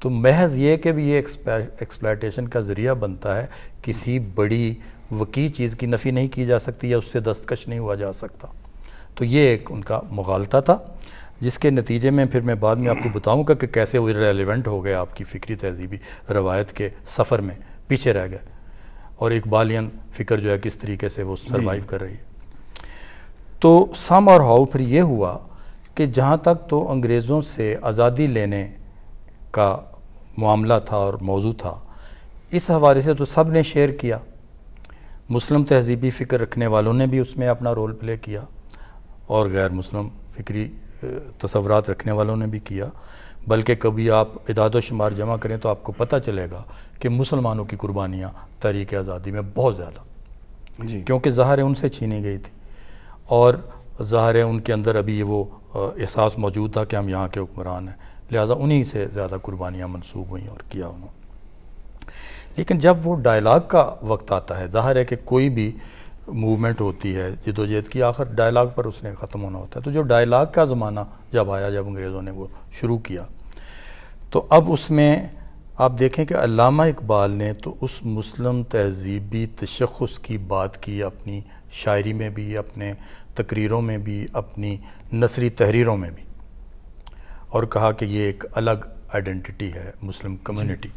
تو محض یہ کہ بھی یہ ایکسپلائٹیشن کا ذریعہ بنتا ہے، کسی بڑی وقیع چیز کی نفی نہیں کی جا سکتی یا اس سے دستکش نہیں ہوا جا سکتا. تو یہ ایک ان کا مغالطہ تھا، جس کے نتیجے میں پھر میں بعد میں آپ کو بتاؤں گا کہ کیسے وہ ریلیونٹ ہو گئے، آپ کی فکری تہذیبی روایت کے سفر میں پیچھے رہ گئے، اور اقبالیان فکر جو ہے کس طریقے سے وہ سروائیو کر رہی ہے. تو سم اور ہاؤ پھر یہ ہوا کہ جہاں تک تو انگریزوں سے آزادی لینے کا معاملہ تھا اور موضوع تھا، اس حوالے سے تو سب نے شیئر کیا. مسلم تہذیبی فکر رکھنے والوں نے بھی اس میں اپنا رول پلے کیا، اور غیر مسلم فکری تصورات رکھنے والوں نے بھی کیا. بلکہ کبھی آپ اعداد و شمار جمع کریں تو آپ کو پتہ چلے گا کہ مسلمانوں کی قربانیاں تحریک آزادی میں بہت زیادہ، کیونکہ ظاہر ان سے چھینی گئی تھی، اور ظاہر ان کے اندر ابھی وہ احساس موجود تھا کہ ہم یہاں کے حکمران ہیں، لہٰذا انہی سے زیادہ قربانیاں منسوب ہوئیں اور کیا انہوں. لیکن جب وہ ڈائلاگ کا وقت آتا ہے، ظاہر ہے کہ کوئی بھی موومنٹ ہوتی ہے جد و جہد کی، آخر ڈائلاگ پر اس نے ختم ہونا ہوتا ہے. تو جو ڈائلاگ کا زمانہ جب آیا، جب انگریزوں نے وہ شروع کیا، تو اب اس میں آپ دیکھیں کہ علامہ اقبال نے تو اس مسلم تہذیبی تشخص کی بات کی اپنی شاعری میں بھی، اپنے تقریروں میں بھی، اپنی نثری تحریروں میں بھی، اور کہا کہ یہ ایک الگ آئیڈینٹی ہے مسلم کمیونٹی.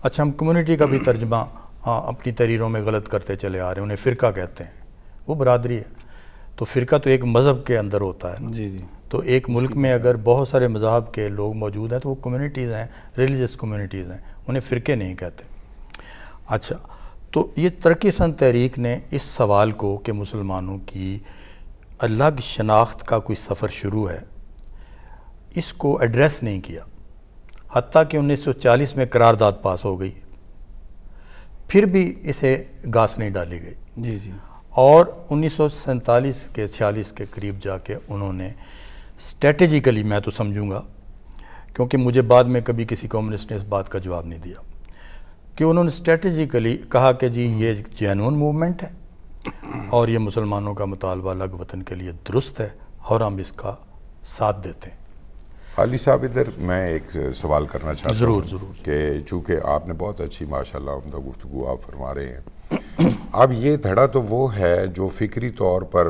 اچھا، ہم کمیونٹی کا بھی ترجمہ اپنی تحریروں میں غلط کرتے چلے آ رہے ہیں، انہیں فرقہ کہتے ہیں. وہ برادری ہے، تو فرقہ تو ایک مذہب کے اندر ہوتا ہے. جی جی. تو ایک ملک میں اگر بہت سارے مذاہب کے لوگ موجود ہیں تو وہ کمیونٹیز ہیں، ریلیجس کمیونٹیز ہیں، انہیں فرقے نہیں کہتے. اچھا، تو یہ ترقی پسند تحریک نے اس سوال کو کہ مسلمانوں کی الگ شناخت کا کوئی سفر شروع ہے، اس کو ایڈریس نہیں کیا، حتیٰ کہ 1940 میں قرارداد پاس ہو گئی، پھر بھی اسے گھاس نہیں ڈالی گئی. جی جی. اور 1947 کے 46 کے قریب جا کے انہوں نے اسٹریٹجیکلی، میں تو سمجھوں گا کیونکہ مجھے بعد میں کبھی کسی کمیونسٹ نے اس بات کا جواب نہیں دیا، کہ انہوں نے اسٹریٹجیکلی کہا کہ جی یہ جینون موومنٹ ہے اور یہ مسلمانوں کا مطالبہ الگ وطن کے لیے درست ہے، اور ہم اس کا ساتھ دیتے ہیں. علی صاحب، ادھر میں ایک سوال کرنا چاہتا ہوں. ضرور. کہ چونکہ آپ نے بہت اچھی ماشاءاللہ عمدہ گفتگو آپ فرما رہے ہیں، اب یہ دھڑا تو وہ ہے جو فکری طور پر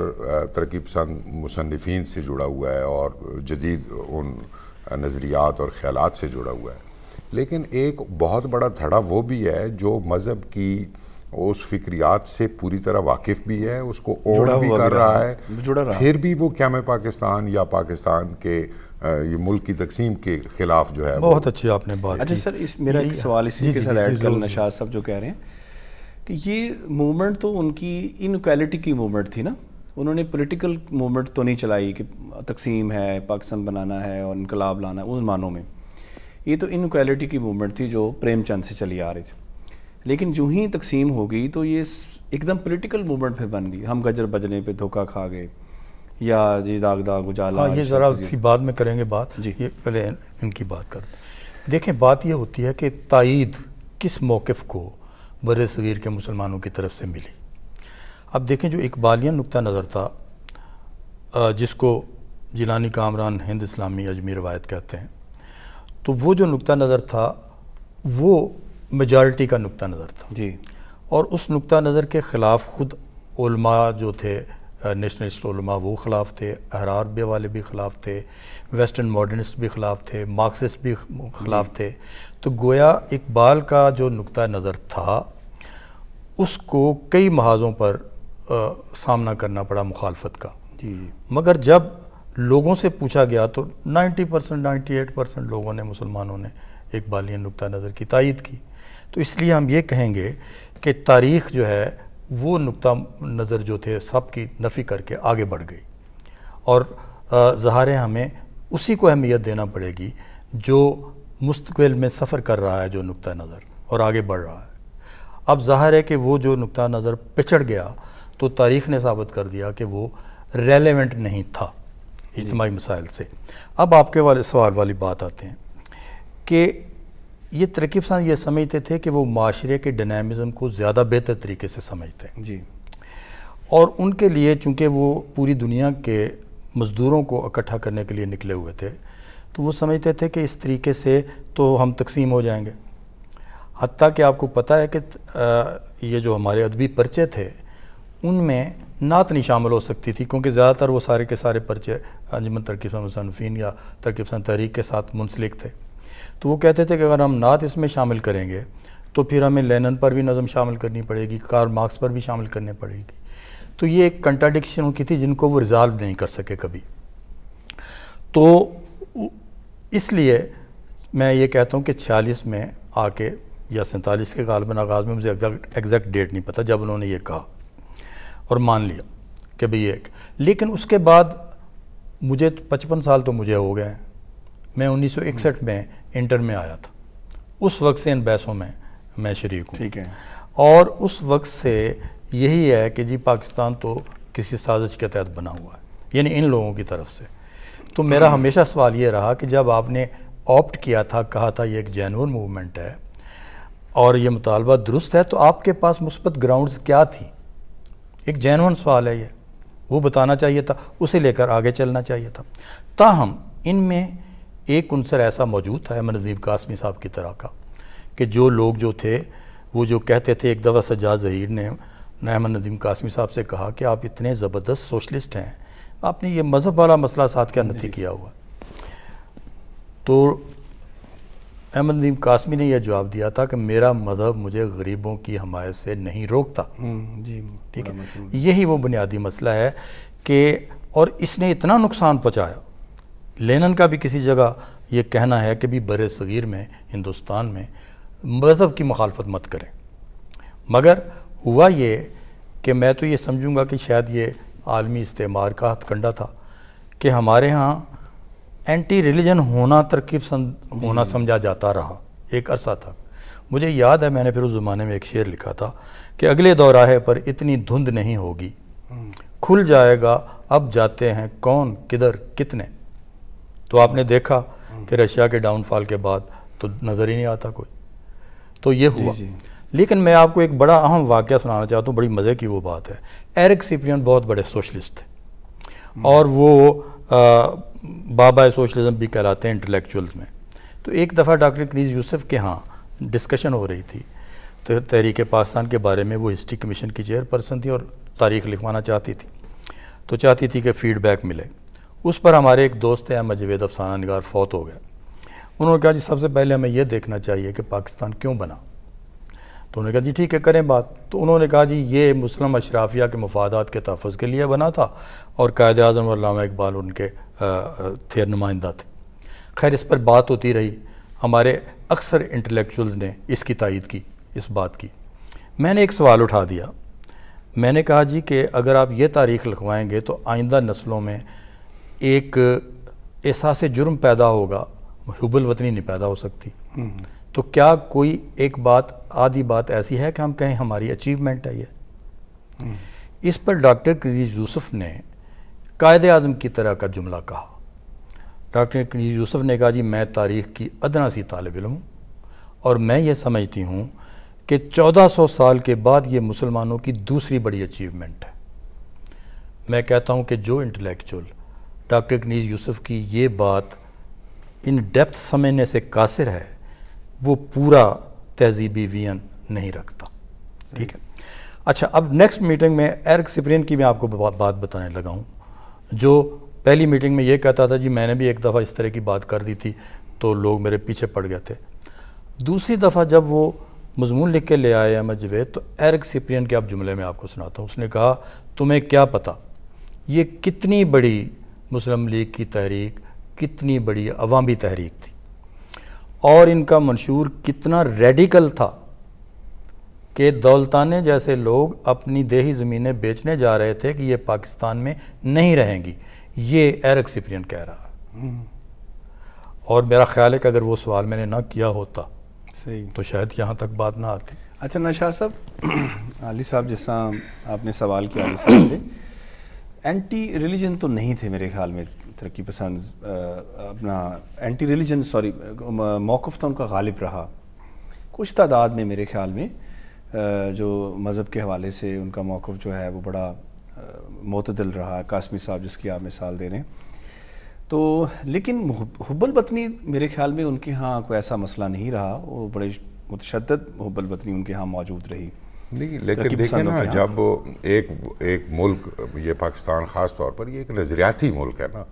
ترقی پسند مصنفین سے جڑا ہوا ہے اور جدید ان نظریات اور خیالات سے جڑا ہوا ہے، لیکن ایک بہت بڑا دھڑا وہ بھی ہے جو مذہب کی اس فکریات سے پوری طرح واقف بھی ہے، اس کو اون بھی کر رہا ہے، پھر بھی وہ قیام پاکستان یا پاکستان کے یہ ملک کی تقسیم کے خلاف جو ہے. بہت اچھی آپ نے بات. اچھا سر، میرا ایک سوال اسی کے ساتھ ایڈ کرنا، نشاط صاحب جو کہہ رہے ہیں کہ یہ موومنٹ تو ان کی انکویلٹی کی موومنٹ تھی نا، انہوں نے پولیٹیکل موومنٹ تو نہیں چلائی کہ تقسیم ہے، پاکستان بنانا ہے اور انقلاب لانا ہے، ان معنوں میں. یہ تو انکویلٹی کی موومنٹ تھی جو پریم چند سے چلی آ رہی تھی. لیکن جو ہی تقسیم ہو گئی تو یہ ایک دم پولیٹیکل موومنٹ پہ بن گئی. ہم گجر بجنے پہ دھوکہ کھا گئے، یا جی داغ داغ اجالا. یہ ذرا اسی بعد میں کریں گے بات. جی یہ پہلے ان کی بات کر دیکھیں. بات یہ ہوتی ہے کہ تائید کس موقف کو بر صغیر کے مسلمانوں کی طرف سے ملی. اب دیکھیں، جو اقبالیان نقطہ نظر تھا، جس کو جیلانی کامران ہند اسلامی اجمی روایت کہتے ہیں، تو وہ جو نقطہ نظر تھا وہ میجارٹی کا نقطہ نظر تھا. جی. اور اس نقطہ نظر کے خلاف خود علماء جو تھے، نیشنلسٹ علماء، وہ خلاف تھے، احرار بے والے بھی خلاف تھے، ویسٹرن ماڈرنسٹ بھی خلاف تھے، مارکسسٹ بھی خلاف تھے. تو گویا اقبال کا جو نقطہ نظر تھا اس کو کئی محاذوں پر سامنا کرنا پڑا مخالفت کا. جی. مگر جب لوگوں سے پوچھا گیا تو 90% 98% لوگوں نے، مسلمانوں نے اقبالیان نقطہ نظر کی تائید کی. تو اس لیے ہم یہ کہیں گے کہ تاریخ جو ہے وہ نقطہ نظر جو تھے سب کی نفی کر کے آگے بڑھ گئی، اور ظاہر ہے ہمیں اسی کو اہمیت دینا پڑے گی جو مستقبل میں سفر کر رہا ہے، جو نقطہ نظر اور آگے بڑھ رہا ہے. اب ظاہر ہے کہ وہ جو نقطہ نظر پچھڑ گیا تو تاریخ نے ثابت کر دیا کہ وہ ریلیونٹ نہیں تھا اجتماعی مسائل سے. اب آپ کے سوال والی بات آتے ہیں کہ یہ ترقی پسند یہ سمجھتے تھے کہ وہ معاشرے کے ڈائنامزم کو زیادہ بہتر طریقے سے سمجھتے ہیں. جی. اور ان کے لیے چونکہ وہ پوری دنیا کے مزدوروں کو اکٹھا کرنے کے لیے نکلے ہوئے تھے، تو وہ سمجھتے تھے کہ اس طریقے سے تو ہم تقسیم ہو جائیں گے. حتیٰ کہ آپ کو پتہ ہے کہ یہ جو ہمارے ادبی پرچے تھے ان میں نعت نہیں شامل ہو سکتی تھی، کیونکہ زیادہ تر وہ سارے کے سارے پرچے انجمن ترقی پسند مصنفین یا ترقی پسند تحریک کے ساتھ منسلک تھے. تو وہ کہتے تھے کہ اگر ہم نعت اس میں شامل کریں گے تو پھر ہمیں لینن پر بھی نظم شامل کرنی پڑے گی، کارل مارکس پر بھی شامل کرنے پڑے گی. تو یہ ایک کنٹراڈکشن کی تھی جن کو وہ ریزالو نہیں کر سکے کبھی. تو اس لیے میں یہ کہتا ہوں کہ 46 میں آ کے یا 47 کے غالباً آغاز میں، مجھے ایگزیکٹ ڈیٹ نہیں پتہ، جب انہوں نے یہ کہا اور مان لیا کہ بھئی ایک. لیکن اس کے بعد مجھے 55 سال تو مجھے ہو گئے ہیں. میں 1961 میں انٹر میں آیا تھا. اس وقت سے ان بحثوں میں شریک ہوں. ٹھیک ہے. اور اس وقت سے یہی ہے کہ جی پاکستان تو کسی سازش کے تحت بنا ہوا ہے، یعنی ان لوگوں کی طرف سے. تو میرا ہمیشہ سوال یہ رہا کہ جب آپ نے آپٹ کیا تھا، کہا تھا یہ ایک جینون موومنٹ ہے اور یہ مطالبہ درست ہے، تو آپ کے پاس مثبت گراؤنڈز کیا تھی؟ ایک جینون سوال ہے یہ، وہ بتانا چاہیے تھا، اسے لے کر آگے چلنا چاہیے تھا. تاہم ان میں ایک عنصر ایسا موجود تھا احمد ندیم قاسمی صاحب کی طرح کا، کہ جو لوگ جو تھے وہ جو کہتے تھے، ایک دفعہ سجاد ظہیر نے احمد ندیم قاسمی صاحب سے کہا کہ آپ اتنے زبردست سوشلسٹ ہیں، آپ نے یہ مذہب والا مسئلہ ساتھ کیا نہیں کیا ہوا. تو احمد ندیم قاسمی نے یہ جواب دیا تھا کہ میرا مذہب مجھے غریبوں کی حمایت سے نہیں روکتا. جی ٹھیک ہے. یہی وہ بنیادی مسئلہ ہے کہ اور اس نے اتنا نقصان پہنچایا. لینن کا بھی کسی جگہ یہ کہنا ہے کہ بھی بر صغیر میں، ہندوستان میں مذہب کی مخالفت مت کریں. مگر ہوا یہ کہ میں تو یہ سمجھوں گا کہ شاید یہ عالمی استعمار کا ہتھ کنڈا تھا کہ ہمارے ہاں اینٹی ریلیجن ہونا ترقی پسند ہونا سمجھا جاتا رہا ایک عرصہ تک. مجھے یاد ہے میں نے پھر اس زمانے میں ایک شعر لکھا تھا کہ اگلے دوراہے پر اتنی دھند نہیں ہوگی، کھل جائے گا اب جاتے ہیں کون کدھر کتنے. تو آپ نے دیکھا کہ رشیا کے ڈاؤن فال کے بعد تو نظر ہی نہیں آتا کوئی. تو یہ ہوا. لیکن میں آپ کو ایک بڑا اہم واقعہ سنانا چاہتا ہوں، بڑی مزے کی وہ بات ہے. ایرک سپرین بہت بڑے سوشلسٹ تھے اور وہ بابا سوشلزم بھی کہلاتے ہیں انٹلیکچولز میں. تو ایک دفعہ ڈاکٹر کنیز یوسف کے ہاں ڈسکشن ہو رہی تھی تحریک پاکستان کے بارے میں. وہ ہسٹری کمیشن کی چیئر پرسن تھی اور تاریخ لکھوانا چاہتی تھی، تو چاہتی تھی کہ فیڈ بیک ملے. اس پر ہمارے ایک دوست ہیں احمد جوید افسانہ نگار فوت ہو گئے. انہوں نے کہا جی سب سے پہلے ہمیں یہ دیکھنا چاہیے کہ پاکستان کیوں بنا. تو انہوں نے کہا جی ٹھیک ہے کریں بات. تو انہوں نے کہا جی یہ مسلم اشرافیہ کے مفادات کے تحفظ کے لیے بنا تھا اور قائد اعظم اور علامہ اقبال ان کے تھے نمائندہ تھے. خیر اس پر بات ہوتی رہی. ہمارے اکثر انٹلیکچولز نے اس کی تائید کی اس بات کی. میں نے ایک سوال اٹھا دیا. میں نے کہا جی کہ اگر آپ یہ تاریخ لکھوائیں گے تو آئندہ نسلوں میں ایک احساس جرم پیدا ہوگا، حب الوطنی نہیں پیدا ہو سکتی. تو کیا کوئی ایک بات آدھی بات ایسی ہے کہ ہم کہیں ہماری اچیومنٹ ہے یہ؟ اس پر ڈاکٹر کنیز یوسف نے قائد اعظم کی طرح کا جملہ کہا. ڈاکٹر کنیز یوسف نے کہا جی میں تاریخ کی ادنا سی طالب علم ہوں اور میں یہ سمجھتی ہوں کہ 1400 سال کے بعد یہ مسلمانوں کی دوسری بڑی اچیومنٹ ہے. میں کہتا ہوں کہ جو انٹلیکچول ڈاکٹر کنیز یوسف کی یہ بات ان ڈیپتھ سمجھنے سے قاصر ہے وہ پورا تہذیبی وین نہیں رکھتا. ٹھیک ہے. اچھا اب نیکسٹ میٹنگ میں ایرک سپرین کی میں آپ کو بات بتانے لگا ہوں، جو پہلی میٹنگ میں یہ کہتا تھا جی میں نے بھی ایک دفعہ اس طرح کی بات کر دی تھی تو لوگ میرے پیچھے پڑ گئے تھے. دوسری دفعہ جب وہ مضمون لکھ کے لے آئے احمد جوید تو ایرک سپرین کے آپ جملے میں آپ کو سناتا ہوں. اس نے کہا تمہیں کیا پتہ یہ کتنی بڑی مسلم لیگ کی تحریک، کتنی بڑی عوامی تحریک تھی اور ان کا منشور کتنا ریڈیکل تھا کہ دولتانے جیسے لوگ اپنی دیہی زمینیں بیچنے جا رہے تھے کہ یہ پاکستان میں نہیں رہیں گی. یہ ایرک سپرین کہہ رہا ہے. اور میرا خیال ہے کہ اگر وہ سوال میں نے نہ کیا ہوتا صحیح تو شاید یہاں تک بات نہ آتی. اچھا نشاط صاحب، علی صاحب جس طرح آپ نے سوال کیا علی صاحب سے، اینٹی ریلیجن تو نہیں تھے میرے خیال میں ترقی پسند. اپنا اینٹی ریلیجن موقف تھا ان کا غالب رہا کچھ تعداد میں. میرے خیال میں جو مذہب کے حوالے سے ان کا موقف جو ہے وہ بڑا معتدل رہا. قاسمی صاحب جس کی آپ مثال دے رہے ہیں، تو لیکن حب الوطنی میرے خیال میں ان کے ہاں کوئی ایسا مسئلہ نہیں رہا، وہ بڑے متشدد حب الوطنی ان کے ہاں موجود رہی. نہیں لیکن دیکھیں نا، جب ایک ملک، یہ پاکستان خاص طور پر یہ ایک نظریاتی ملک ہے نا،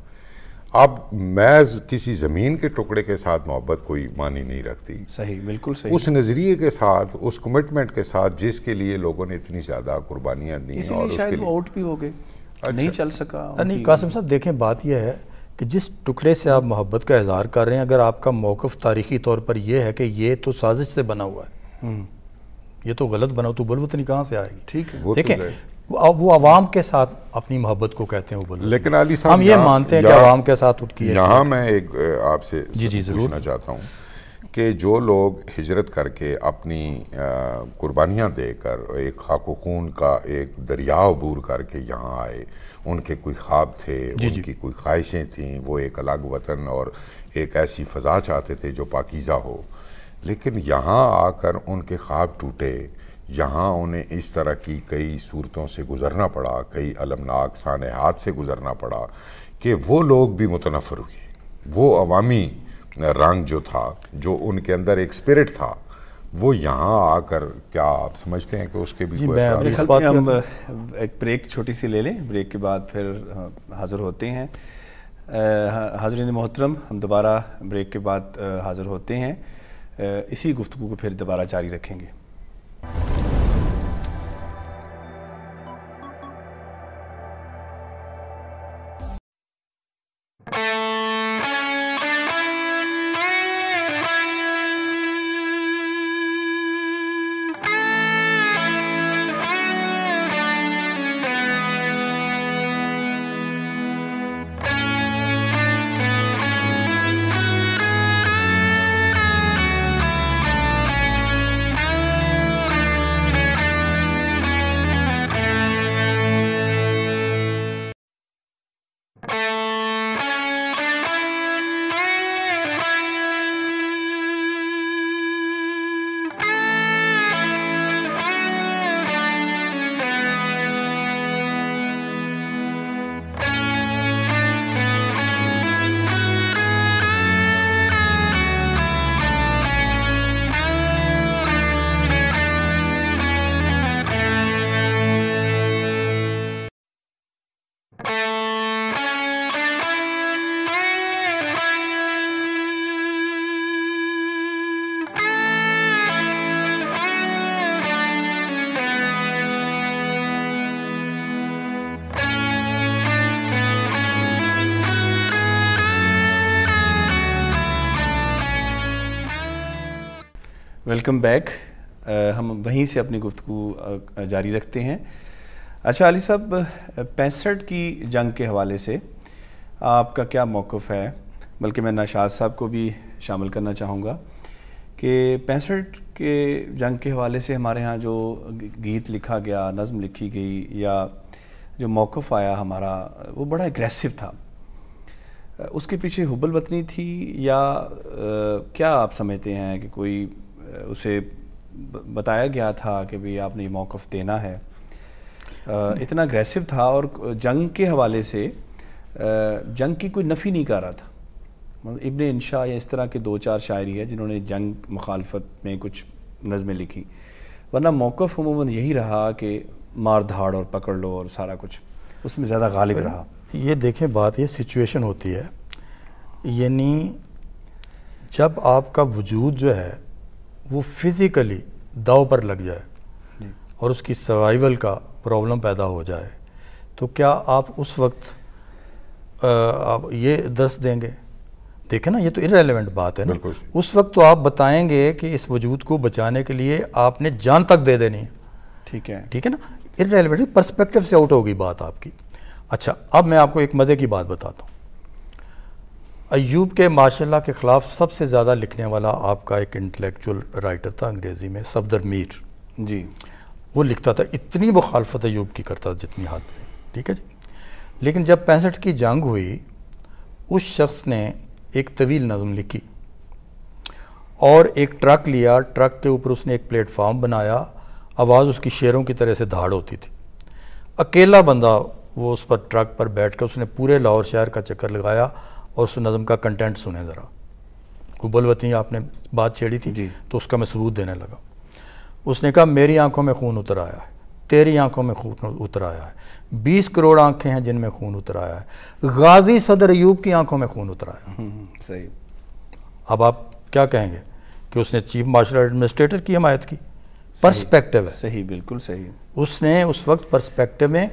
اب محض کسی زمین کے ٹکڑے کے ساتھ محبت کوئی معنی نہیں رکھتی. صحیح، بالکل صحیح. اس نظریے کے ساتھ، اس کمٹمنٹ کے ساتھ جس کے لیے لوگوں نے اتنی زیادہ قربانیاں دی، اور اس کے لیے آؤٹ بھی ہو گئے، نہیں چل سکا. نہیں قاسم صاحب، دیکھیں بات یہ ہے کہ جس ٹکڑے سے آپ محبت کا اظہار کر رہے ہیں، اگر آپ کا موقف تاریخی طور پر یہ ہے کہ یہ تو سازش سے بنا ہوا ہے، یہ تو غلط بنا، تو حب الوطنی کہاں سے آئے گی؟ ٹھیک ہے، دیکھیں وہ عوام کے ساتھ اپنی محبت کو کہتے ہیں حب الوطنی. لیکن علی صاحب، ہم یہ مانتے ہیں کہ عوام کے ساتھ اٹھ کی ہے. یہاں میں ایک آپ سے پوچھنا چاہتا ہوں کہ جو لوگ ہجرت کر کے اپنی قربانیاں دے کر ایک خاک و خون کا ایک دریا عبور کر کے یہاں آئے، ان کے کوئی خواب تھے، ان کی کوئی خواہشیں تھیں، وہ ایک الگ وطن اور ایک ایسی فضا چاہتے تھے جو پاکیزہ ہو، لیکن یہاں آ کر ان کے خواب ٹوٹے، یہاں انہیں اس طرح کی کئی صورتوں سے گزرنا پڑا، کئی المناک سانحات سے گزرنا پڑا کہ وہ لوگ بھی متنفر ہوئے. وہ عوامی رنگ جو تھا، جو ان کے اندر ایک اسپرٹ تھا، وہ یہاں آ کر کیا آپ سمجھتے ہیں کہ اس کے بھی کوئی اثرات؟ ہم ایک بریک چھوٹی سی لے لیں، بریک کے بعد پھر حاضر ہوتے ہیں. حاضرین محترم، ہم دوبارہ بریک کے بعد حاضر ہوتے ہیں، اسی گفتگو کو پھر دوبارہ جاری رکھیں گے. Welcome back. ہم وہیں سے اپنی گفتگو جاری رکھتے ہیں. اچھا علی صاحب، 65 کی جنگ کے حوالے سے آپ کا کیا موقف ہے؟ بلکہ میں نشاط صاحب کو بھی شامل کرنا چاہوں گا کہ 65 کے جنگ کے حوالے سے ہمارے ہاں جو گیت لکھا گیا، نظم لکھی گئی، یا جو موقف آیا ہمارا، وہ بڑا اگریسو تھا. اس کے پیچھے حب الوطنی تھی، یا کیا آپ سمجھتے ہیں کہ کوئی اسے بتایا گیا تھا کہ بھی آپ نے یہ موقف دینا ہے؟ اتنا اگریسو تھا، اور جنگ کے حوالے سے جنگ کی کوئی نفی نہیں کر رہا تھا. ابن انشاء یا اس طرح کے 2-4 شاعری ہے جنہوں نے جنگ مخالفت میں کچھ نظمیں لکھی، ورنہ موقف عموماً یہی رہا کہ مار دھاڑ اور پکڑ لو، اور سارا کچھ اس میں زیادہ غالب رہا. یہ دیکھیں بات یہ سچویشن ہوتی ہے، یعنی جب آپ کا وجود جو ہے وہ فزیکلی داؤ پر لگ جائے اور اس کی سروائیول کا پرابلم پیدا ہو جائے، تو کیا آپ اس وقت آپ یہ درس دیں گے؟ دیکھیں نا، یہ تو irrelevant بات ہے نا. اس وقت تو آپ بتائیں گے کہ اس وجود کو بچانے کے لیے آپ نے جان تک دے دینی ہے. ٹھیک ہے نا، irrelevant پرسپیکٹیو سے آؤٹ ہوگی بات آپ کی. اچھا، اب میں آپ کو ایک مزے کی بات بتاتا ہوں. ایوب کے ماشاء اللہ کے خلاف سب سے زیادہ لکھنے والا آپ کا ایک انٹلیکچول رائٹر تھا انگریزی میں، صفدر میر. جی، وہ لکھتا تھا، اتنی مخالفت ایوب کی کرتا جتنی حد میں. ٹھیک ہے جی. لیکن جب 65 کی جنگ ہوئی، اس شخص نے ایک طویل نظم لکھی اور ایک ٹرک لیا، ٹرک کے اوپر اس نے ایک پلیٹ فارم بنایا، آواز اس کی شیروں کی طرح سے دھاڑ ہوتی تھی. اکیلا بندہ وہ اس پر ٹرک پر بیٹھ کر اس نے پورے لاہور شہر کا چکر لگایا، اور اس نظم کا کنٹینٹ سنیں ذرا. حب الوطنی آپ نے بات چھیڑی تھی تو اس کا میں ثبوت دینے لگا. اس نے کہا میری آنکھوں میں خون اتر آیا ہے, تیری آنکھوں میں خون اتر آیا ہے, 20 کروڑ آنکھیں ہیں جن میں خون اتر آیا ہے, غازی صدر ایوب کی آنکھوں میں خون اتر آیا. صحیح. اب آپ کیا کہیں گے کہ اس نے چیف مارشل ایڈمنسٹریٹر کی حمایت کی؟ پرسپیکٹیو ہے. صحیح, بالکل صحیح. اس نے اس وقت پرسپیکٹیو میں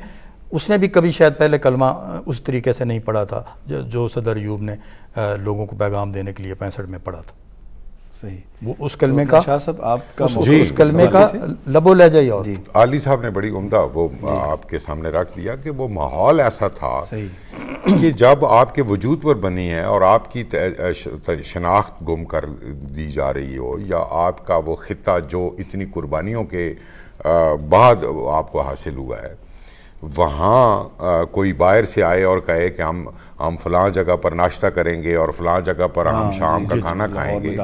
اس نے بھی کبھی شاید پہلے کلمہ اس طریقے سے نہیں پڑھا تھا جو صدر ایوب نے لوگوں کو پیغام دینے کے لیے 65 میں پڑھا تھا. صحیح. وہ اس کلمے کا شاہ صاحب آپ کا اس کلمے کا لبو لہجہ ہی اور علی صاحب نے بڑی عمدہ وہ آپ کے سامنے رکھ دیا کہ وہ ماحول ایسا تھا کہ جب آپ کے وجود پر بنی ہے اور آپ کی شناخت گم کر دی جا رہی ہو, یا آپ کا وہ خطہ جو اتنی قربانیوں کے بعد آپ کو حاصل ہوا ہے, وہاں کوئی باہر سے آئے اور کہے کہ ہم فلاں جگہ پر ناشتہ کریں گے اور فلاں جگہ پر ہم شام کا کھانا کھائیں گے,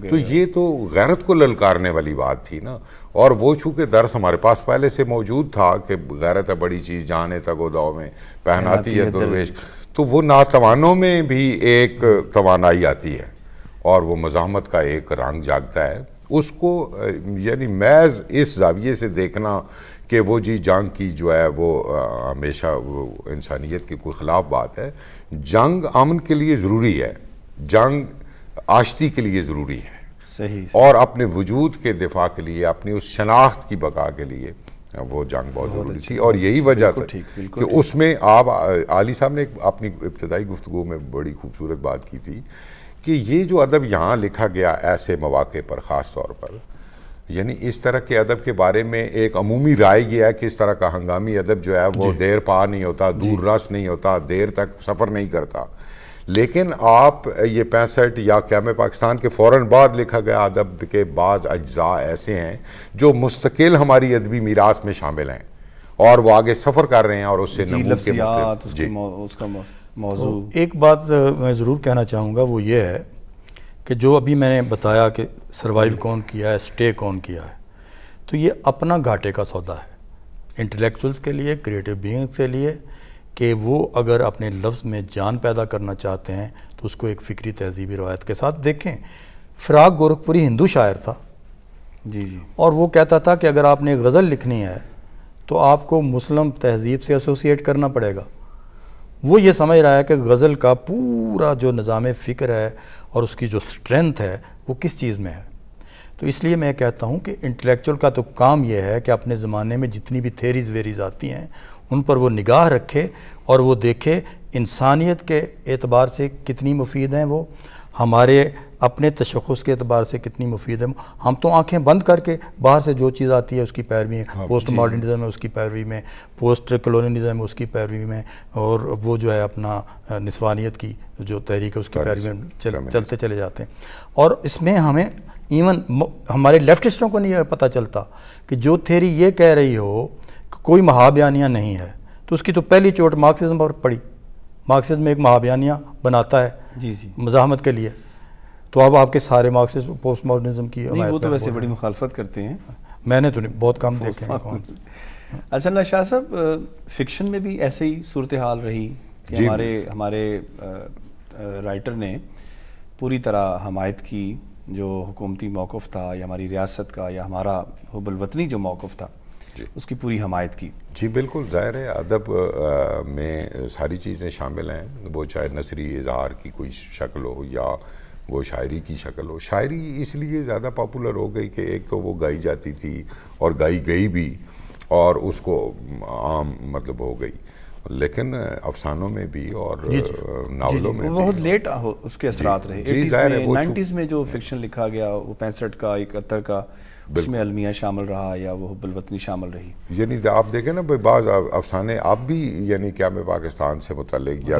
تو یہ تو غیرت کو للکارنے والی بات تھی نا. اور وہ چونکہ درس ہمارے پاس پہلے سے موجود تھا کہ غیرت ہے بڑی چیز, جانے تک و داؤ میں پہناتی ہے درویش, تو وہ ناتوانوں میں بھی ایک توانائی آتی ہے اور وہ مزاحمت کا ایک رنگ جاگتا ہے. اس کو یعنی محض اس زاویے سے دیکھنا کہ وہ جنگ کی جو ہے وہ ہمیشہ وہ انسانیت کے کوئی خلاف بات ہے. جنگ امن کے لیے ضروری ہے, جنگ آشتی کے لیے ضروری ہے, صحیح, اور اپنے وجود کے دفاع کے لیے, اپنی اس شناخت کی بقا کے لیے وہ جنگ بہت ضروری تھی. اور یہی وجہ تھی کہ اس میں آپ علی صاحب نے اپنی ابتدائی گفتگو میں بڑی خوبصورت بات کی تھی کہ یہ جو ادب یہاں لکھا گیا ایسے مواقع پر خاص طور پر, یعنی اس طرح کے ادب کے بارے میں ایک عمومی رائے یہ ہے کہ اس طرح کا ہنگامی ادب جو ہے وہ دیر پا نہیں ہوتا, دور رس نہیں ہوتا, دیر تک سفر نہیں کرتا. لیکن آپ یہ 65 یا قیام پاکستان کے فوراً بعد لکھا گیا ادب کے بعض اجزاء ایسے ہیں جو مستقل ہماری ادبی میراث میں شامل ہیں اور وہ آگے سفر کر رہے ہیں, اور اس سے نمود کے اس کا موضوع. ایک بات میں ضرور کہنا چاہوں گا, وہ یہ ہے کہ جو ابھی میں نے بتایا کہ سروائیو کون کیا ہے, سٹے کون کیا ہے, تو یہ اپنا گھاٹے کا سودا ہے انٹلیکچوئلز کے لیے, کریٹو بینگز کے لیے, کہ وہ اگر اپنے لفظ میں جان پیدا کرنا چاہتے ہیں تو اس کو ایک فکری تہذیبی روایت کے ساتھ دیکھیں. فراق گورکھپوری ہندو شاعر تھا, اور وہ کہتا تھا کہ اگر آپ نے غزل لکھنی ہے تو آپ کو مسلم تہذیب سے ایسوسیٹ کرنا پڑے گا. وہ یہ سمجھ رہا ہے کہ غزل کا پورا جو نظام فکر ہے اور اس کی جو سٹرینتھ ہے وہ کس چیز میں ہے. تو اس لیے میں کہتا ہوں کہ انٹلیکچوئل کا تو کام یہ ہے کہ اپنے زمانے میں جتنی بھی تھیریز ویریز آتی ہیں ان پر وہ نگاہ رکھے اور وہ دیکھے انسانیت کے اعتبار سے کتنی مفید ہیں, وہ ہمارے اپنے تشخص کے اعتبار سے کتنی مفید ہے. ہم تو آنکھیں بند کر کے باہر سے جو چیز آتی ہے اس کی پیروی میں, پوسٹ ماڈرنزم ہے اس کی پیروی میں, پوسٹ کلونیلزم ہے اس کی پیروی میں, اور وہ جو ہے اپنا نسوانیت کی جو تحریک ہے اس کی پیروی میں چلتے چلے جاتے ہیں. اور اس میں ہمیں ایون ہمارے لیفٹسٹوں کو نہیں پتہ چلتا کہ جو تھیری یہ کہہ رہی ہو کہ کوئی مہابیانیہ نہیں ہے, تو اس کی تو پہلی چوٹ مارکسزم پر پڑی. مارکسزم میں ایک مہابیانیہ بناتا ہے مزاحمت کے لیے, تو اب آپ کے سارے مارکسسٹ پوسٹ ماڈرنزم کی وہ تو ویسے بڑی مخالفت کرتے ہیں. میں نے تو بہت کم دیکھے ہیں. اچھا اللہ شاہ صاحب, فکشن میں بھی ایسے ہی صورتحال رہی کہ ہمارے رائٹر نے پوری طرح حمایت کی جو حکومتی موقف تھا یا ہماری ریاست کا یا ہمارا حب الوطنی جو موقف تھا اس کی پوری حمایت کی. جی بالکل, ظاہر ہے ادب میں ساری چیزیں شامل ہیں, وہ چاہے نثری اظہار کی کوئی شکل ہو یا وہ شاعری کی شکل ہو. شاعری اس لیے زیادہ پاپولر ہو گئی کہ ایک تو وہ گائی جاتی تھی اور گائی گئی بھی, اور اس کو عام مطلب ہو گئی, لیکن افسانوں میں بھی اور ناولوں میں بہت لیٹ اس کے اثرات رہے. 90s میں جو فکشن لکھا گیا وہ 65 کا 71 کا, اس میں المیہ شامل رہا یا وہ حب الوطنی شامل رہی. یعنی آپ دیکھیں نا بعض افسانے اب بھی یعنی قیام پاکستان سے متعلق یا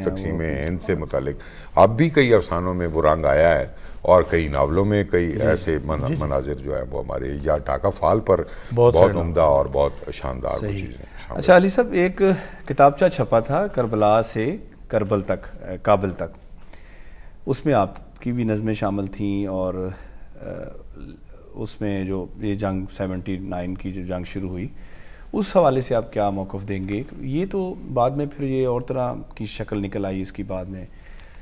تقسیم ہند سے متعلق اب بھی کئی افسانوں میں وہ رنگ آیا ہے, اور کئی ناولوں میں کئی ایسے مناظر جو ہیں وہ ہمارے یا ٹاکا فال پر بہت عمدہ اور بہت شاندار وہ چیزیں. اچھا علی صاحب, ایک کتابچہ چھپا تھا کربلا سے کربل تک, کابل تک, اس میں آپ کی بھی نظمیں شامل تھیں, اور اس میں جو یہ جنگ 79 کی جو جنگ شروع ہوئی اس حوالے سے آپ کیا موقف دیں گے؟ یہ تو بعد میں پھر یہ اور طرح کی شکل نکل آئی اس کی بعد میں,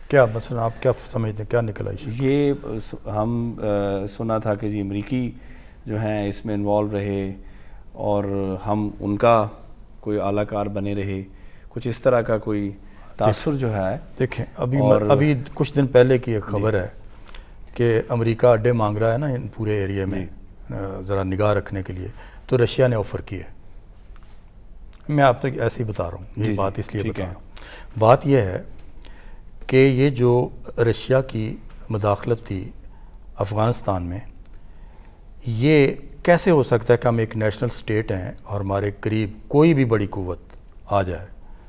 کیا مثلا آپ کیا سمجھتے ہیں، کیا نکلا یہ ہم سنا تھا کہ جی امریکی جو ہیں اس میں انوالو رہے اور ہم ان کا کوئی اعلیٰ کار بنے رہے، کچھ اس طرح کا کوئی تاثر جو ہے. دیکھیں ابھی کچھ دن پہلے کی ایک خبر ہے کہ امریکہ اڈے مانگ رہا ہے نا ان پورے ایریے میں ذرا نگاہ رکھنے کے لیے، تو رشیا نے آفر کی ہے. میں آپ تک ایسے ہی بتا رہا ہوں، یہ بات اس لیے بتا رہا ہوں. بات یہ ہے کہ یہ جو رشیا کی مداخلت تھی افغانستان میں، یہ کیسے ہو سکتا ہے کہ ہم ایک نیشنل سٹیٹ ہیں اور ہمارے قریب کوئی بھی بڑی قوت آ جائے،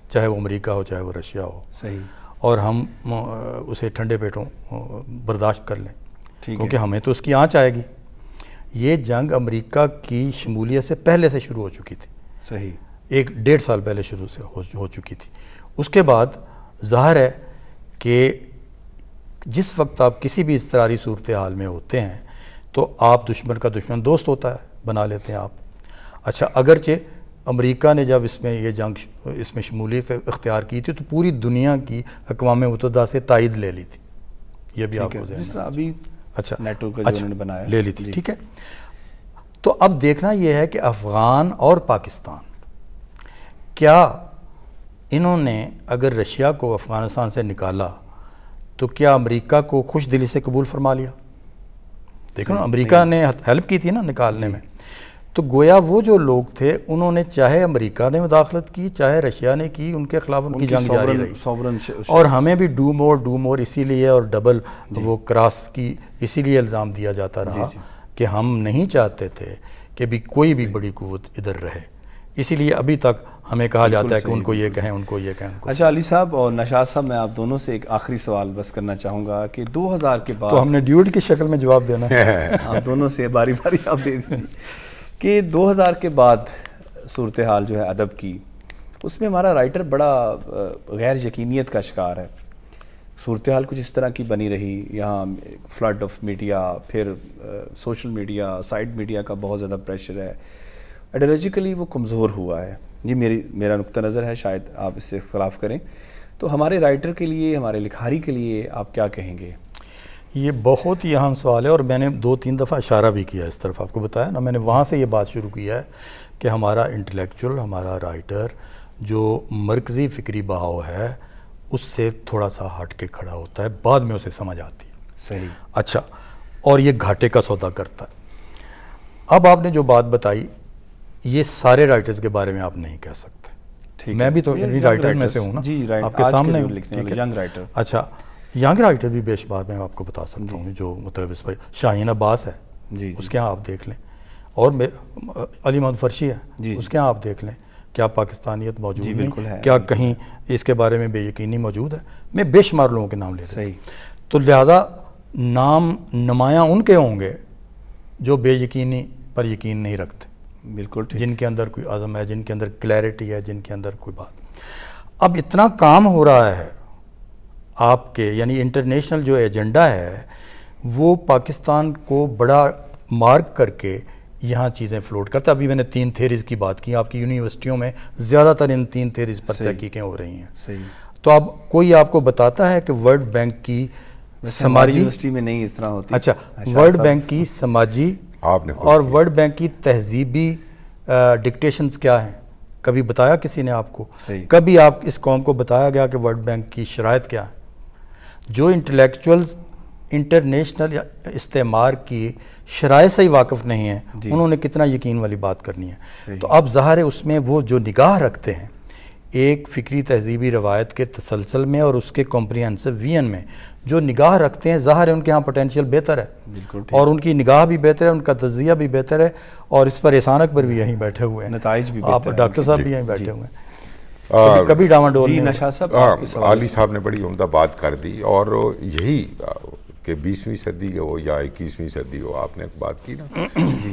چاہے وہ امریکہ ہو چاہے وہ رشیا ہو، صحیح، اور ہم اسے ٹھنڈے پیٹوں برداشت کر لیں، کیونکہ ہمیں تو اس کی آنچ آئے گی. یہ جنگ امریکہ کی شمولیت سے پہلے سے شروع ہو چکی تھی، صحیح، 1.5 سال پہلے شروع سے ہو چکی تھی. اس کے بعد ظاہر ہے کہ جس وقت آپ کسی بھی اضطراری صورتحال میں ہوتے ہیں تو آپ دشمن کا دشمن دوست ہوتا ہے، بنا لیتے ہیں آپ. اچھا، اگرچہ امریکہ نے جب اس میں شمولیت اختیار کی تھی تو پوری دنیا کی اقوام متحدہ سے تائید لے لی تھی، یہ بھی آپ کو جس طرح ابھی اچھا نیٹو کا جو انہوں نے بنایا لے لی تھی. ٹھیک ہے، تو اب دیکھنا یہ ہے کہ افغان اور پاکستان، کیا انہوں نے اگر رشیا کو افغانستان سے نکالا تو کیا امریکہ کو خوش دلی سے قبول فرما لیا؟ دیکھو نا، امریکہ نے ہیلپ کی تھی نا نکالنے میں. تو گویا وہ جو لوگ تھے انہوں نے، چاہے امریکہ نے مداخلت کی چاہے رشیا نے کی، ان کے خلاف ان کی جنگ جاری رہی. اور ہمیں بھی ڈو مور اسی لیے، اور ڈبل وہ کراس کی اسی لیے الزام دیا جاتا رہا کہ ہم نہیں چاہتے تھے کہ بھی کوئی بھی بڑی قوت ادھر رہے، اسی لیے ابھی تک ہمیں کہا جاتا ہے کہ ان کو یہ کہیں، ان کو یہ کہیں. اچھا علی صاحب اور نشاط صاحب، میں آپ دونوں سے ایک آخری سوال بس کرنا چاہوں گا کہ 2000 کے بعد، تو ہم نے ڈیوڈ کی شکل میں جواب دینا ہے، آپ دونوں سے باری باری آپ دے دیجیے کہ 2000 کے بعد صورتحال جو ہے ادب کی، اس میں ہمارا رائٹر بڑا غیر یقینیت کا شکار ہے. صورتحال کچھ اس طرح کی بنی رہی، یہاں فلڈ آف میڈیا، پھر سوشل میڈیا، سائڈ میڈیا کا بہت زیادہ پریشر ہے، آئیڈیالوجیکلی وہ کمزور ہوا ہے. یہ میرا نقطہ نظر ہے، شاید آپ اس سے اختلاف کریں. تو ہمارے رائٹر کے لیے، ہمارے لکھاری کے لیے آپ کیا کہیں گے؟ یہ بہت ہی اہم سوال ہے، اور میں نے 2-3 دفعہ اشارہ بھی کیا اس طرف، آپ کو بتایا نا، میں نے وہاں سے یہ بات شروع کیا ہے کہ ہمارا انٹلیکچوئل، ہمارا رائٹر جو مرکزی فکری بہاؤ ہے اس سے تھوڑا سا ہٹ کے کھڑا ہوتا ہے، بعد میں اسے سمجھ آتی ہے. صحیح. اچھا، اور یہ گھاٹے کا سودا کرتا ہے. اب آپ نے جو بات بتائی، یہ سارے رائٹرز کے بارے میں آپ نہیں کہہ سکتے. میں بھی تو رائٹر میں سے ہوں نا، آپ کے سامنے ینگ رائٹر. اچھا، ینگ رائٹر بھی بے شمار میں آپ کو بتا سکتا ہوں، جو مطلب اس پر شاہین عباس ہے، اس کے ہاں آپ دیکھ لیں، اور علی محمد فرشی ہے، اس کے ہاں آپ دیکھ لیں. کیا پاکستانیت موجود نہیں؟ کیا کہیں اس کے بارے میں بے یقینی موجود ہے؟ میں بے شمار لوگوں کے نام لے رہا ہوں. تو لہذا نام نمایاں ان کے ہوں گے جو بے یقینی پر یقین نہیں رکھتے، بالکل، جن کے اندر کوئی عزم ہے، جن کے اندر کلیئرٹی ہے، جن کے اندر کوئی بات. اب اتنا کام ہو رہا ہے آپ کے، یعنی انٹرنیشنل جو ایجنڈا ہے وہ پاکستان کو بڑا مارک کر کے یہاں چیزیں فلوٹ کرتا ہے. ابھی میں نے 3 تھیریز کی بات کی، آپ کی یونیورسٹیوں میں زیادہ تر ان 3 تھیریز پر تحقیقیں ہو رہی ہیں. صحیح. تو اب کوئی آپ کو بتاتا ہے کہ ورلڈ بینک کی سماجی، یونیورسٹی میں نہیں اس طرح ہوتی. اچھا، ورلڈ بینک کی سماجی اور ورلڈ بینک کی تہذیبی ڈکٹیشنز کیا ہیں؟ کبھی بتایا کسی نے آپ کو؟ کبھی آپ اس قوم کو بتایا گیا کہ ورلڈ بینک کی شرائط کیا ہے؟ جو انٹلیکچوئلز انٹرنیشنل استعمار کی شرائط سے ہی واقف نہیں ہیں، انہوں نے کتنا یقین والی بات کرنی ہے؟ تو اب ظاہر ہے اس میں وہ جو نگاہ رکھتے ہیں ایک فکری تہذیبی روایت کے تسلسل میں اور اس کے کمپریہنسو ویژن میں جو نگاہ رکھتے ہیں، ظاہر ہے ان کے ہاں پوٹینشیل بہتر ہے، اور ان کی نگاہ بھی بہتر ہے، ان کا تجزیہ بھی بہتر ہے، اور اس پر احسان اکبر بھی یہیں بیٹھے ہوئے ہیں، نتائج بھی آپ ڈاکٹر صاحب بھی یہیں بیٹھے ہوئے ہیں. کبھی ڈاواڈول نہیں. نشاط صاحب، علی صاحب نے بڑی عمدہ بات کر دی، اور یہی کہ 20ویں صدی ہو یا 21ویں صدی ہو، آپ نے ایک بات کی نا،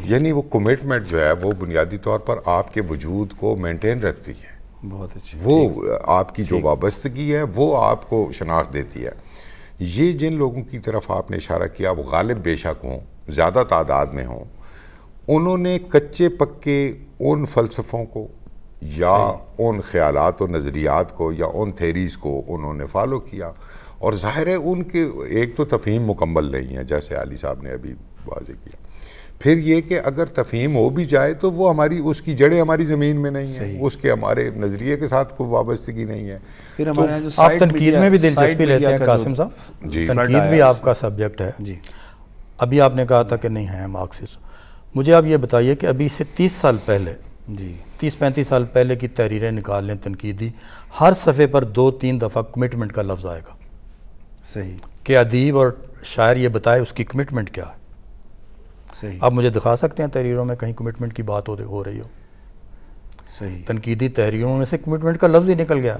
یعنی وہ کمٹمنٹ جو ہے وہ بنیادی طور پر آپ کے وجود کو مینٹین رکھتی ہے. بہت اچھی. وہ آپ کی جو وابستگی ہے وہ آپ کو شناخت دیتی ہے. یہ جن لوگوں کی طرف آپ نے اشارہ کیا وہ غالب بے شک ہوں، زیادہ تعداد میں ہوں، انہوں نے کچے پکے ان فلسفوں کو یا ان خیالات و نظریات کو یا ان تھیریز کو انہوں نے فالو کیا، اور ظاہر ہے ان کے ایک تو تفہیم مکمل نہیں ہے جیسے علی صاحب نے ابھی واضح کیا، پھر یہ کہ اگر تفہیم ہو بھی جائے تو وہ ہماری اس کی جڑیں ہماری زمین میں نہیں ہیں، اس کے ہمارے نظریے کے ساتھ کوئی وابستگی نہیں ہے۔ پھر ہمارے یہاں جو آپ تنقید میں بھی دلچسپی لیتے ہیں قاسم صاحب، جی تنقید بھی آپ کا سبجیکٹ ہے۔ جی ابھی آپ نے کہا تھا کہ نہیں ہے مارکسسٹ، مجھے آپ یہ بتائیے کہ ابھی سے 30 سال پہلے، جی 30-35 سال پہلے کی تحریریں نکال لیں تنقیدی، ہر صفحے پر 2-3 دفعہ کمٹمنٹ کا لفظ آئے گا، صحیح، کہ ادیب اور شاعر یہ بتائے اس کی کمٹمنٹ کیا ہے۔ صحیح، آپ مجھے دکھا سکتے ہیں تحریروں میں کہیں کمٹمنٹ کی بات ہو رہی ہو؟ صحیح، تنقیدی تحریروں میں سے کمٹمنٹ کا لفظ ہی نکل گیا،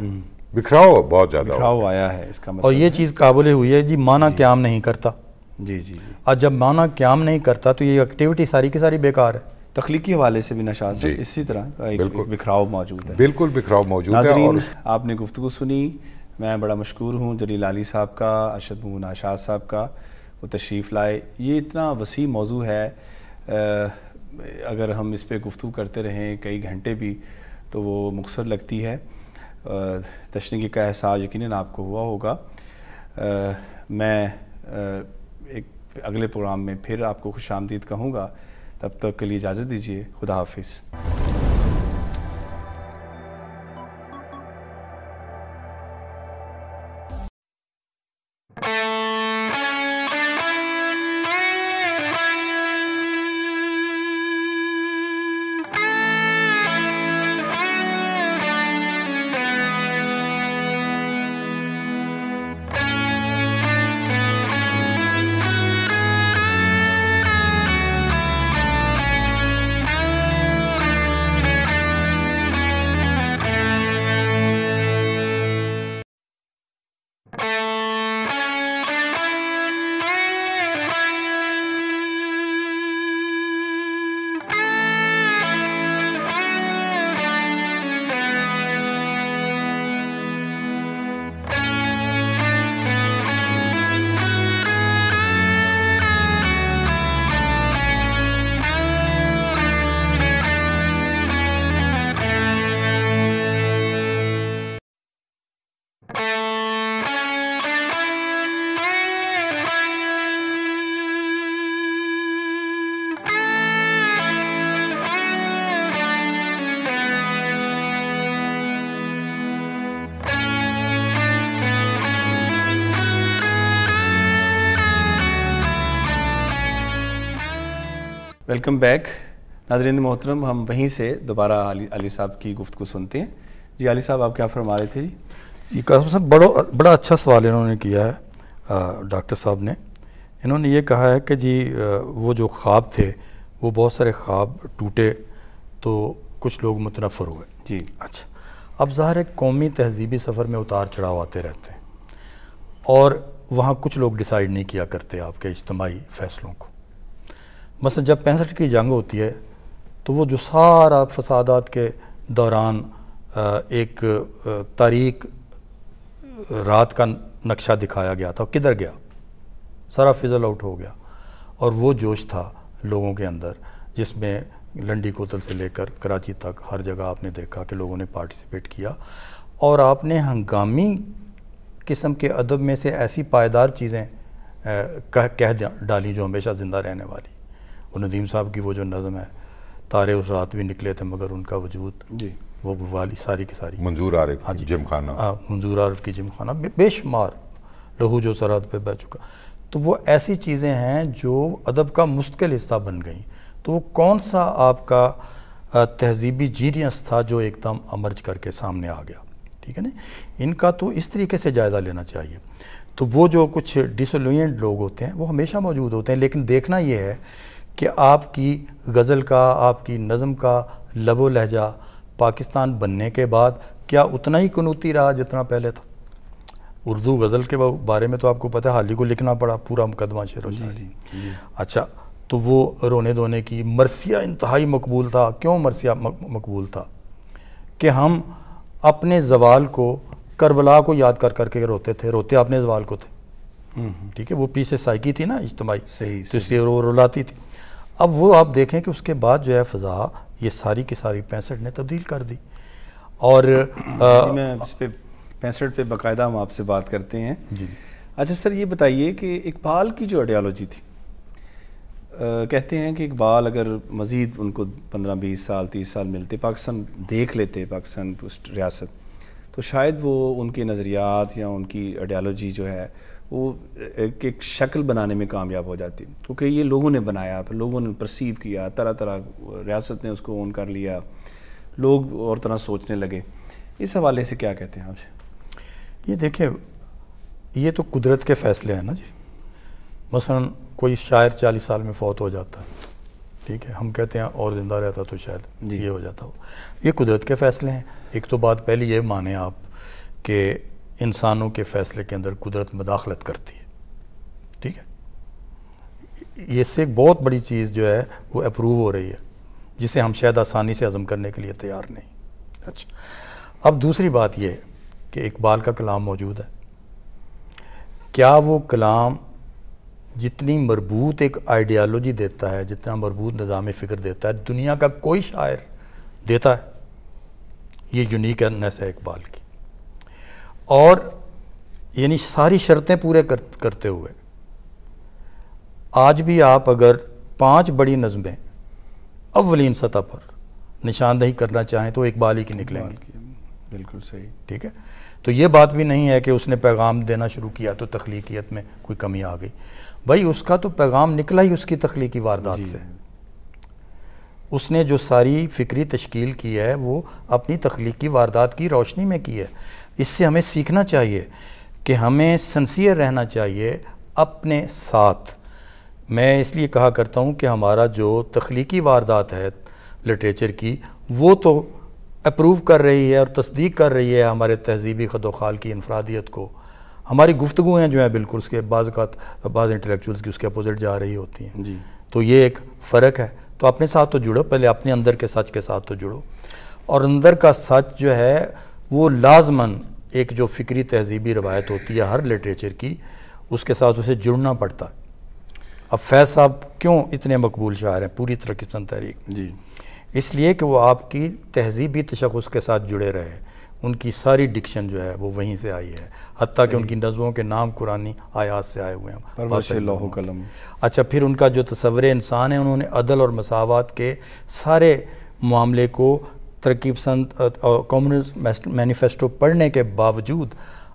بکھراؤ بہت زیادہ ہو۔ بکھراؤ آیا ہے اس کا مطلب، اور یہ چیز قابل ہوئی ہے جی معنی قیام نہیں کرتا، جی جی جی، اور جب معنی قیام نہیں کرتا تو یہ ایکٹیویٹی ساری کی ساری بیکار ہے۔ تخلیقی حوالے سے بھی نشاط صاحب اسی طرح ایک بکھراؤ موجود ہے۔ بالکل بکھراؤ موجود ہے۔ ناظرین، اور آپ نے گفتگو سنی، میں بڑا مشکور ہوں جلیل علی صاحب کا، ارشد مبین شاہ صاحب کا، وہ تشریف لائے۔ یہ اتنا وسیع موضوع ہے، اگر ہم اس پہ گفتگو کرتے رہیں کئی گھنٹے بھی تو وہ مختصر لگتی ہے۔ تشنیگی کا احساس یقیناً آپ کو ہوا ہوگا۔ میں ایک اگلے پروگرام میں پھر آپ کو خوش آمدید کہوں گا، تب تک کے لیے اجازت دیجیے، خدا حافظ۔ ویلکم بیک ناظرین محترم، ہم وہیں سے دوبارہ علی صاحب کی گفتگو سنتے ہیں۔ جی علی صاحب، آپ کیا فرما رہے تھے؟ جی قاسم صاحب، بڑا اچھا سوال انہوں نے کیا ہے ڈاکٹر صاحب نے۔ انہوں نے یہ کہا ہے کہ جی وہ جو خواب تھے وہ بہت سارے خواب ٹوٹے تو کچھ لوگ متنفر ہوئے۔ جی اچھا، اب ظاہر ہے قومی تہذیبی سفر میں اتار چڑھاؤ آتے رہتے ہیں، اور وہاں کچھ لوگ ڈیسائیڈ نہیں کیا کرتے آپ کے اجتماعی فیصلوں کو۔ مثلا جب 65 کی جنگ ہوتی ہے تو وہ جو سارا فسادات کے دوران ایک تاریک رات کا نقشہ دکھایا گیا تھا، کدھر گیا؟ سارا فضل آؤٹ ہو گیا۔ اور وہ جوش تھا لوگوں کے اندر جس میں لنڈی کوتل سے لے کر کراچی تک ہر جگہ آپ نے دیکھا کہ لوگوں نے پارٹیسپیٹ کیا، اور آپ نے ہنگامی قسم کے ادب میں سے ایسی پائیدار چیزیں کہہ ڈالی جو ہمیشہ زندہ رہنے والی۔ وہ ندیم صاحب کی وہ جو نظم ہے، تارے اس رات بھی نکلے تھے مگر ان کا وجود، جی وہ والی ساری کی ساری، منظور عارف کی جم خانہ، منظور عارف کی جم خانہ، بے شمار، لہو جو سرحد پہ بہ چکا۔ تو وہ ایسی چیزیں ہیں جو ادب کا مستقل حصہ بن گئیں۔ تو وہ کون سا آپ کا تہذیبی جینیس تھا جو ایک دم امرج کر کے سامنے آ گیا؟ ٹھیک ہے نا، ان کا تو اس طریقے سے جائزہ لینا چاہیے۔ تو وہ جو کچھ ڈسولوینٹ لوگ ہوتے ہیں وہ ہمیشہ موجود ہوتے ہیں، لیکن دیکھنا یہ ہے کہ آپ کی غزل کا، آپ کی نظم کا لب و لہجہ پاکستان بننے کے بعد کیا اتنا ہی قنوتی رہا جتنا پہلے تھا؟ اردو غزل کے بارے میں تو آپ کو پتہ ہے حال ہی کو لکھنا پڑا پورا مقدمہ شعر و شاعری۔ اچھا، تو وہ رونے دھونے کی مرثیہ انتہائی مقبول تھا۔ کیوں مرثیہ مقبول تھا؟ کہ ہم اپنے زوال کو، کربلا کو یاد کر کر کے روتے اپنے زوال کو تھے۔ ٹھیک ہے، وہ پیچھے سائیکی تھی نا اجتماعی، تو اس لیے وہ رلاتی تھی۔ اب وہ آپ دیکھیں کہ اس کے بعد جو ہے فضا یہ ساری کی ساری 65 نے تبدیل کر دی۔ اور میں اس پہ 65 پہ باقاعدہ ہم آپ سے بات کرتے ہیں. جی. اچھا سر، یہ بتائیے کہ اقبال کی جو آئیڈیالوجی تھی، کہتے ہیں کہ اقبال اگر مزید ان کو 15-20 سال 30 سال ملتے، پاکستان دیکھ لیتے، پاکستان ریاست، تو شاید وہ ان کے نظریات یا ان کی آئیڈیالوجی جو ہے وہ ایک شکل بنانے میں کامیاب ہو جاتی، کیونکہ یہ لوگوں نے بنایا، پھر لوگوں نے پرسیو کیا، طرح طرح ریاست نے اس کو اون کر لیا، لوگ اور طرح سوچنے لگے. اس حوالے سے کیا کہتے ہیں آپ؟ یہ دیکھیں، یہ تو قدرت کے فیصلے ہیں نا جی. مثلا کوئی شاعر 40 سال میں فوت ہو جاتا ہے، ٹھیک ہے، ہم کہتے ہیں اور زندہ رہتا تو شاید یہ ہو جاتا ہو. یہ قدرت کے فیصلے ہیں. ایک تو بات پہلی یہ مانیں آپ کہ انسانوں کے فیصلے کے اندر قدرت مداخلت کرتی ہے، ٹھیک ہے. یہ سے ایک بہت بڑی چیز جو ہے وہ اپروو ہو رہی ہے، جسے ہم شاید آسانی سے ہضم کرنے کے لیے تیار نہیں. اچھا، اب دوسری بات یہ ہے کہ اقبال کا کلام موجود ہے. کیا وہ کلام جتنی مربوط ایک آئیڈیالوجی دیتا ہے، جتنا مربوط نظام فکر دیتا ہے، دنیا کا کوئی شاعر دیتا ہے؟ یہ یونیکنیس ہے اقبال کی. اور یعنی ساری شرطیں پورے کرتے ہوئے آج بھی آپ اگر 5 بڑی نظمیں اولین سطح پر نشاندہی کرنا چاہیں تو اقبال ہی کی نکلیں گی. بالکل صحیح. ٹھیک ہے. تو یہ بات بھی نہیں ہے کہ اس نے پیغام دینا شروع کیا تو تخلیقیت میں کوئی کمی آ گئی. بھائی اس کا تو پیغام نکلا ہی اس کی تخلیقی واردات سے. اس نے جو ساری فکری تشکیل کی ہے وہ اپنی تخلیقی واردات کی روشنی میں کی ہے. اس سے ہمیں سیکھنا چاہیے کہ ہمیں سنسیئر رہنا چاہیے اپنے ساتھ. میں اس لیے کہا کرتا ہوں کہ ہمارا جو تخلیقی واردات ہے لٹریچر کی، وہ تو اپروو کر رہی ہے اور تصدیق کر رہی ہے ہمارے تہذیبی خد و خال کی انفرادیت کو. ہماری گفتگویں جو ہیں بالکل اس کے بعض اوقات بعض انٹلیکچوئلز کی اس کے اپوزٹ جا رہی ہوتی ہیں. جی. تو یہ ایک فرق ہے. تو اپنے ساتھ تو جڑو، پہلے اپنے اندر کے سچ کے ساتھ تو جڑو. اور اندر کا سچ جو ہے وہ لازماً ایک جو فکری تہذیبی روایت ہوتی ہے ہر لٹریچر کی، اس کے ساتھ اسے جڑنا پڑتا ہے. اب فیض صاحب کیوں اتنے مقبول شاعر ہیں پوری ترقی پسند تحریک؟ جی. اس لیے کہ وہ آپ کی تہذیبی تشخص کے ساتھ جڑے رہے. ان کی ساری ڈکشن جو ہے وہ وہیں سے آئی ہے، حتیٰ کہ ان کی نظموں کے نام قرآنی آیات سے آئے ہوئے ہیں. پرورش لوح و قلم. اچھا، پھر ان کا جو تصور انسان ہے، انہوں نے عدل اور مساوات کے سارے معاملے کو ترقی پسند کمیونسٹ مینیفیسٹو پڑھنے کے باوجود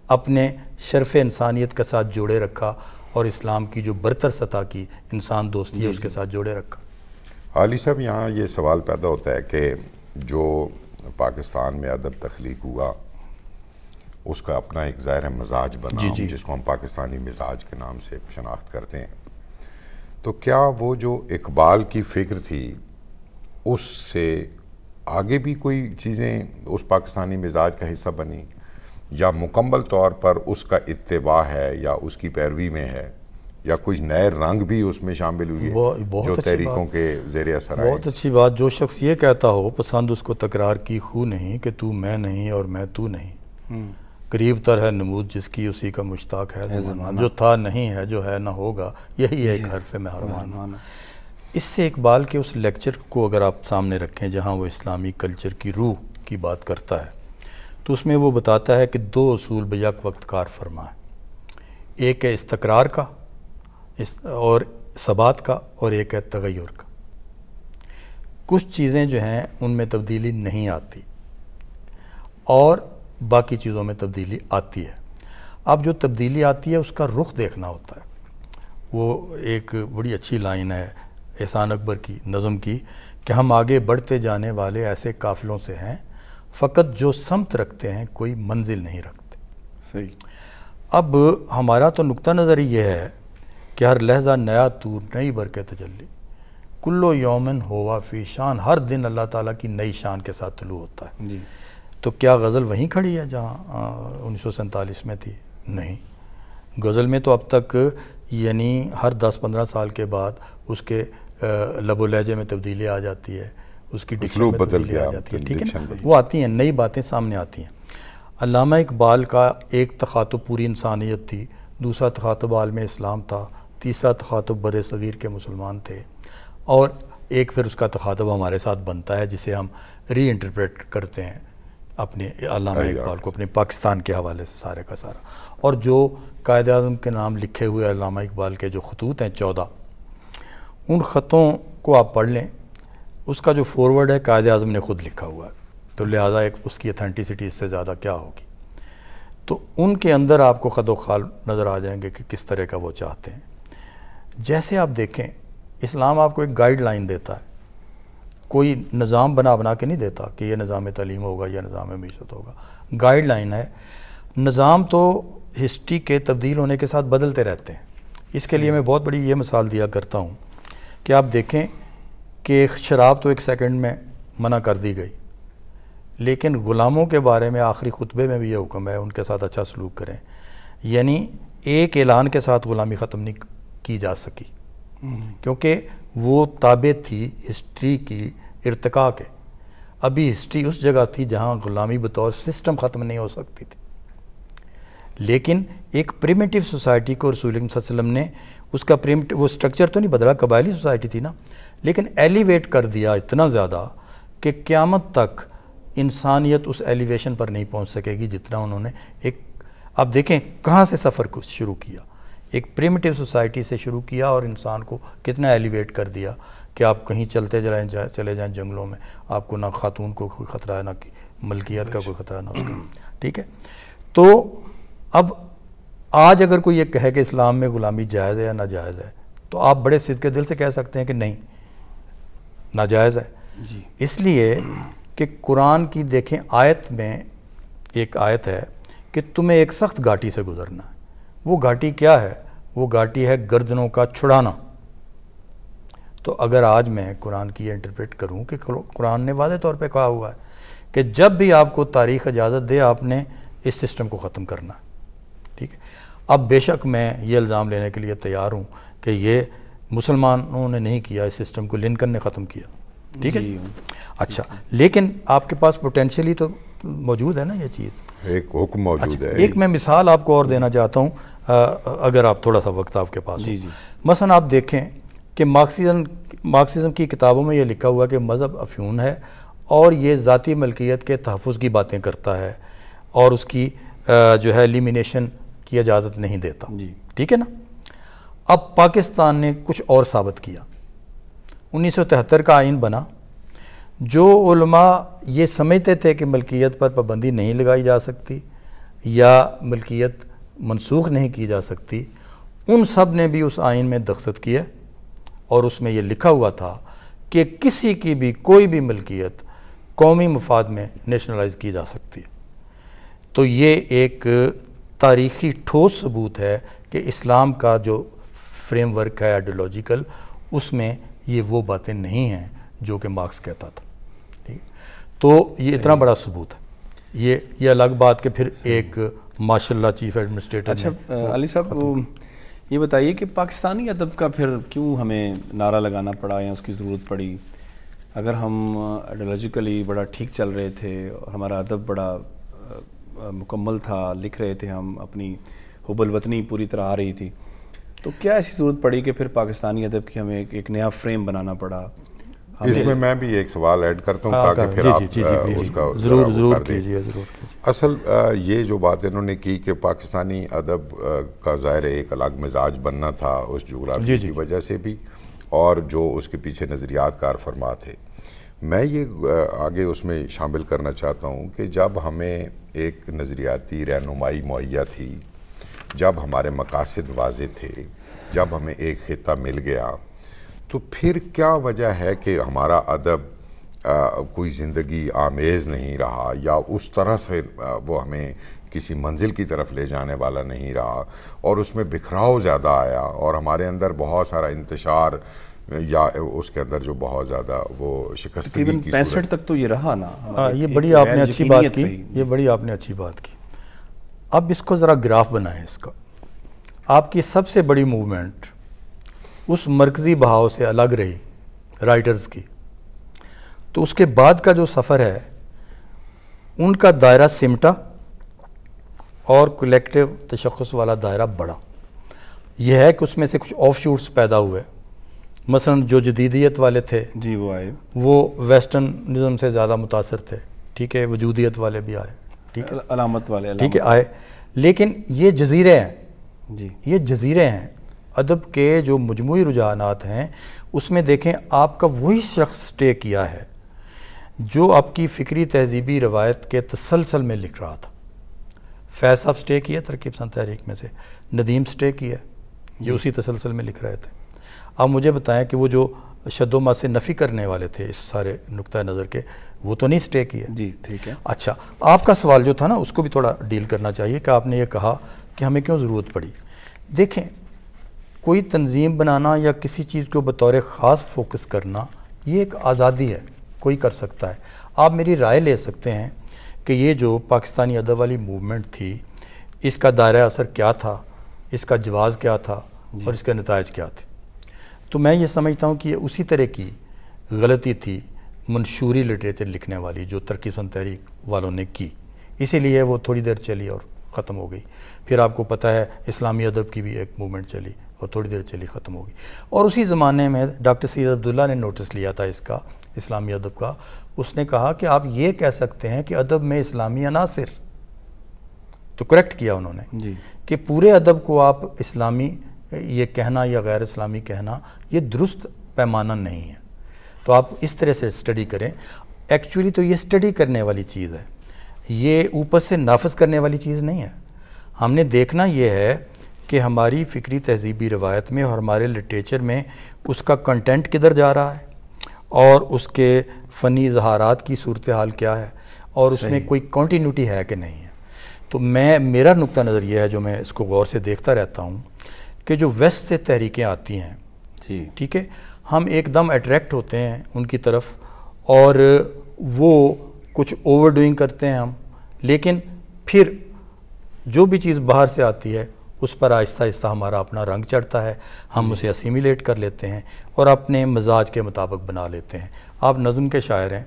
اپنے شرف انسانیت کے ساتھ جوڑے رکھا، اور اسلام کی جو برتر سطح کی انسان دوستی ہے اس کے ساتھ جوڑے رکھا. عالی صاحب، یہاں یہ سوال پیدا ہوتا ہے کہ جو پاکستان میں ادب تخلیق ہوا اس کا اپنا ایک ظاہر مزاج بنا، جس کو ہم پاکستانی مزاج کے نام سے شناخت کرتے ہیں. تو کیا وہ جو اقبال کی فکر تھی اس سے آگے بھی کوئی چیزیں اس پاکستانی مزاج کا حصہ بنی، یا مکمل طور پر اس کا اتباع ہے یا اس کی پیروی میں ہے، یا کچھ نئے رنگ بھی اس میں شامل ہوئے جو تحریکوں کے زیر اثر آئے؟ بہت اچھی بات. جو شخص یہ کہتا ہو پسند اس کو تکرار کی خو نہیں، کہ تو میں نہیں اور میں تو نہیں، قریب تر ہے نمود جس کی اسی کا مشتاق ہے زمانہ، جو تھا نہیں ہے جو ہے نہ ہوگا، یہی ہے ایک حرف مہربان. اس سے اقبال کے اس لیکچر کو اگر آپ سامنے رکھیں جہاں وہ اسلامی کلچر کی روح کی بات کرتا ہے، تو اس میں وہ بتاتا ہے کہ 2 اصول بیک وقت کار فرما ہے. ایک ہے استقرار کا اور ثبات کا، اور ایک ہے تغیر کا. کچھ چیزیں جو ہیں ان میں تبدیلی نہیں آتی اور باقی چیزوں میں تبدیلی آتی ہے. اب جو تبدیلی آتی ہے اس کا رخ دیکھنا ہوتا ہے. وہ ایک بڑی اچھی لائن ہے احسان اکبر کی نظم کی کہ ہم آگے بڑھتے جانے والے ایسے قافلوں سے ہیں، فقط جو سمت رکھتے ہیں کوئی منزل نہیں رکھتے. صحیح. اب ہمارا تو نقطہ نظر یہ ہے کہ ہر لحظہ نیا طور، نئی برکت تجلی، کلو یومن ہوا فی شان، ہر دن اللہ تعالیٰ کی نئی شان کے ساتھ طلوع ہوتا ہے. جی. تو کیا غزل وہیں کھڑی ہے جہاں 1947 میں تھی؟ نہیں. غزل میں تو اب تک یعنی ہر 10-15 سال کے بعد اس کے لب و لہجے میں تبدیلی آ جاتی ہے، اس کی ڈکشن میں تبدیلی آ جاتی ہے. ٹھیک ہے نا، وہ آتی ہیں، نئی باتیں سامنے آتی ہیں. علامہ اقبال کا ایک تخاطب پوری انسانیت تھی، دوسرا تخاطب عالم اسلام تھا، تیسرا تخاطب بر صغیر کے مسلمان تھے، اور ایک پھر اس کا تخاطب ہمارے ساتھ بنتا ہے جسے ہم ری انٹرپریٹ کرتے ہیں اپنے علامہ اقبال کو اپنے پاکستان کے حوالے سے سارے کا سارا. اور جو قائد اعظم کے نام لکھے ہوئے علامہ اقبال کے جو خطوط ہیں 14، ان خطوں کو آپ پڑھ لیں. اس کا جو فارورڈ ہے قائد اعظم نے خود لکھا ہوا ہے، تو لہٰذا ایک اس کی اتھینٹسٹی اس سے زیادہ کیا ہوگی. تو ان کے اندر آپ کو خد و خال نظر آ جائیں گے کہ کس طرح کا وہ چاہتے ہیں. جیسے آپ دیکھیں اسلام آپ کو ایک گائیڈ لائن دیتا ہے، کوئی نظام بنا کے نہیں دیتا کہ یہ نظام تعلیم ہوگا یا نظام معیشت ہوگا. گائیڈ لائن ہے. نظام تو ہسٹری کے تبدیل ہونے کے ساتھ بدلتے رہتے ہیں. اس کے لیے میں بہت بڑی یہ مثال دیا کرتا ہوں کہ آپ دیکھیں کہ شراب تو ایک سیکنڈ میں منع کر دی گئی، لیکن غلاموں کے بارے میں آخری خطبے میں بھی یہ حکم ہے ان کے ساتھ اچھا سلوک کریں. یعنی ایک اعلان کے ساتھ غلامی ختم نہیں کی جا سکی، کیونکہ وہ تابع تھی ہسٹری کی ارتقاء کے. ابھی ہسٹری اس جگہ تھی جہاں غلامی بطور سسٹم ختم نہیں ہو سکتی تھی. لیکن ایک پریمیٹیو سوسائٹی کو رسول اللہ صلی اللہ علیہ وسلم نے اس کا وہ سٹرکچر تو نہیں بدلا، قبائلی سوسائٹی تھی نا، لیکن ایلیویٹ کر دیا اتنا زیادہ کہ قیامت تک انسانیت اس ایلیویشن پر نہیں پہنچ سکے گی جتنا انہوں نے ایک. اب دیکھیں کہاں سے سفر کو شروع کیا، ایک پریمیٹیو سوسائٹی سے شروع کیا اور انسان کو کتنا ایلیویٹ کر دیا کہ آپ کہیں چلے جائیں جنگلوں میں، آپ کو نہ خاتون کو کوئی خطرہ ہے، نہ ملکیت کا کوئی خطرہ، نہ اس کا. ٹھیک ہے. تو اب آج اگر کوئی یہ کہے کہ اسلام میں غلامی جائز ہے یا ناجائز ہے، تو آپ بڑے صدقے دل سے کہہ سکتے ہیں کہ نہیں، ناجائز ہے. جی. اس لیے کہ قرآن کی دیکھیں آیت میں ایک آیت ہے کہ تمہیں ایک سخت گھاٹی سے گزرنا ہے. وہ گھاٹی کیا ہے؟ وہ گھاٹی ہے گردنوں کا چھڑانا. تو اگر آج میں قرآن کی یہ انٹرپریٹ کروں کہ قرآن نے واضح طور پہ کہا ہوا ہے کہ جب بھی آپ کو تاریخ اجازت دے آپ نے اس سسٹم کو ختم کرنا ہے. ٹھیک ہے. اب بے شک میں یہ الزام لینے کے لیے تیار ہوں کہ یہ مسلمانوں نے نہیں کیا، اس سسٹم کو لنکن نے ختم کیا. ٹھیک ہے. اچھا، لیکن آپ کے پاس پوٹینشلی تو موجود ہے نا یہ چیز، ایک حکم موجود ہے. ایک میں مثال آپ کو اور دینا چاہتا ہوں اگر آپ تھوڑا سا وقت آپ کے پاس. جی جی. مثلا آپ دیکھیں کہ مارکسزم کی کتابوں میں یہ لکھا ہوا کہ مذہب افیون ہے اور یہ ذاتی ملکیت کے تحفظ کی باتیں کرتا ہے اور اس کی جو ہے ایلیمینیشن کی اجازت نہیں دیتا. جی. ٹھیک ہے نا. اب پاکستان نے کچھ اور ثابت کیا. 1973 کا آئین بنا. جو علماء یہ سمجھتے تھے کہ ملکیت پر پابندی نہیں لگائی جا سکتی یا ملکیت منسوخ نہیں کی جا سکتی، ان سب نے بھی اس آئین میں دستخط کیے اور اس میں یہ لکھا ہوا تھا کہ کسی کی بھی کوئی بھی ملکیت قومی مفاد میں نیشنلائز کی جا سکتی ہے. تو یہ ایک تاریخی ٹھوس ثبوت ہے کہ اسلام کا جو فریم ورک ہے آئیڈیولوجیکل، اس میں یہ وہ باتیں نہیں ہیں جو کہ مارکس کہتا تھا. ٹھیک ہے. تو یہ اتنا بڑا ثبوت ہے. یہ الگ بات کہ پھر ایک ماشاء اللہ چیف ایڈمنسٹریٹر. اچھا علی صاحب، یہ بتائیے کہ پاکستانی ادب کا پھر کیوں ہمیں نعرہ لگانا پڑا یا اس کی ضرورت پڑی؟ اگر ہم آئیڈیولوجیکلی بڑا ٹھیک چل رہے تھے اور ہمارا ادب بڑا مکمل تھا، لکھ رہے تھے ہم، اپنی حب الوطنی پوری طرح آ رہی تھی، تو کیا ایسی ضرورت پڑی کہ پھر پاکستانی ادب کی ہمیں ایک نیا فریم بنانا پڑا؟ اس میں میں بھی ایک سوال ایڈ کرتا ہوں تاکہ پھر آپ اس کا ضرور کیجیے. اصل یہ جو بات انہوں نے کی کہ پاکستانی ادب کا ظاہر ایک الگ مزاج بننا تھا اس جغرافیے کی وجہ سے بھی، اور جو اس کے پیچھے نظریات کار فرما تھے. میں یہ آگے اس میں شامل کرنا چاہتا ہوں کہ جب ہمیں ایک نظریاتی رہنمائی مہیا تھی، جب ہمارے مقاصد واضح تھے، جب ہمیں ایک خطہ مل گیا، تو پھر کیا وجہ ہے کہ ہمارا ادب کوئی زندگی آمیز نہیں رہا یا اس طرح سے وہ ہمیں کسی منزل کی طرف لے جانے والا نہیں رہا، اور اس میں بکھراؤ زیادہ آیا اور ہمارے اندر بہت سارا انتشار یا اس کے اندر جو بہت زیادہ وہ شکستگی کی 65 تک تو یہ رہا نا. یہ بڑی آپ نے اچھی بات کی. یہ بڑی آپ نے اچھی بات کی. اب اس کو ذرا گراف بنائیں. اس کا آپ کی سب سے بڑی موومنٹ اس مرکزی بہاؤ سے الگ رہی رائٹرز کی، تو اس کے بعد کا جو سفر ہے ان کا دائرہ سمٹا اور کلیکٹیو تشخص والا دائرہ بڑا. یہ ہے کہ اس میں سے کچھ آف شوٹس پیدا ہوئے. مثلا جو جدیدیت والے تھے جی وہ آئے، وہ ویسٹرنزم سے زیادہ متاثر تھے. ٹھیک ہے، وجودیت والے بھی آئے، ٹھیک ہے، علامت والے، ٹھیک ہے، آئے، لیکن یہ جزیرے ہیں جی، یہ جزیرے ہیں ادب کے جو مجموعی رجحانات ہیں اس میں دیکھیں آپ کا وہی شخص سٹے کیا ہے جو آپ کی فکری تہذیبی روایت کے تسلسل میں لکھ رہا تھا۔ فیض صاحب سٹے کیا ترکیب پسند تحریک میں سے، ندیم سٹے کیا جو اسی تسلسل میں لکھ رہے تھے۔ اب مجھے بتائیں کہ وہ جو شد و مد سے نفی کرنے والے تھے اس سارے نقطہ نظر کے، وہ تو نہیں سٹے کیے۔ جی ٹھیک ہے۔ اچھا، آپ کا سوال جو تھا نا اس کو بھی تھوڑا ڈیل کرنا چاہیے کہ آپ نے یہ کہا کہ ہمیں کیوں ضرورت پڑی۔ دیکھیں، کوئی تنظیم بنانا یا کسی چیز کو بطور خاص فوکس کرنا یہ ایک آزادی ہے، کوئی کر سکتا ہے۔ آپ میری رائے لے سکتے ہیں کہ یہ جو پاکستانی ادب والی موومنٹ تھی اس کا دائرہ اثر کیا تھا، اس کا جواز کیا تھا اور اس کے نتائج کیا تھے۔ تو میں یہ سمجھتا ہوں کہ یہ اسی طرح کی غلطی تھی منشوری لٹریچر لکھنے والی جو ترکیب پسند تحریک والوں نے کی، اسی لیے وہ تھوڑی دیر چلی اور ختم ہو گئی۔ پھر آپ کو پتہ ہے اسلامی ادب کی بھی ایک موومنٹ چلی اور تھوڑی دیر چلی ختم ہو گئی۔ اور اسی زمانے میں ڈاکٹر سید عبداللہ نے نوٹس لیا تھا اس کا، اسلامی ادب کا۔ اس نے کہا کہ آپ یہ کہہ سکتے ہیں کہ ادب میں اسلامی عناصر، تو کریکٹ کیا انہوں نے جی، کہ پورے ادب کو آپ اسلامی یہ کہنا یا غیر اسلامی کہنا یہ درست پیمانہ نہیں ہے۔ تو آپ اس طرح سے اسٹڈی کریں۔ ایکچولی تو یہ اسٹڈی کرنے والی چیز ہے، یہ اوپر سے نافذ کرنے والی چیز نہیں ہے۔ ہم نے دیکھنا یہ ہے کہ ہماری فکری تہذیبی روایت میں اور ہمارے لٹریچر میں اس کا کنٹینٹ کدھر جا رہا ہے اور اس کے فنی اظہارات کی صورتحال کیا ہے اور اس میں کوئی کنٹینیوٹی ہے کہ نہیں ہے۔ تو میرا نقطہ نظر یہ ہے جو میں اس کو غور سے دیکھتا رہتا ہوں کہ جو ویسٹ سے تحریکیں آتی ہیں، جی ٹھیک ہے، ہم ایک دم اٹریکٹ ہوتے ہیں ان کی طرف اور وہ کچھ اوور ڈوئنگ کرتے ہیں ہم، لیکن پھر جو بھی چیز باہر سے آتی ہے اس پر آہستہ آہستہ ہمارا اپنا رنگ چڑھتا ہے، ہم اسے اسیمیلیٹ کر لیتے ہیں اور اپنے مزاج کے مطابق بنا لیتے ہیں۔ آپ نظم کے شاعر ہیں،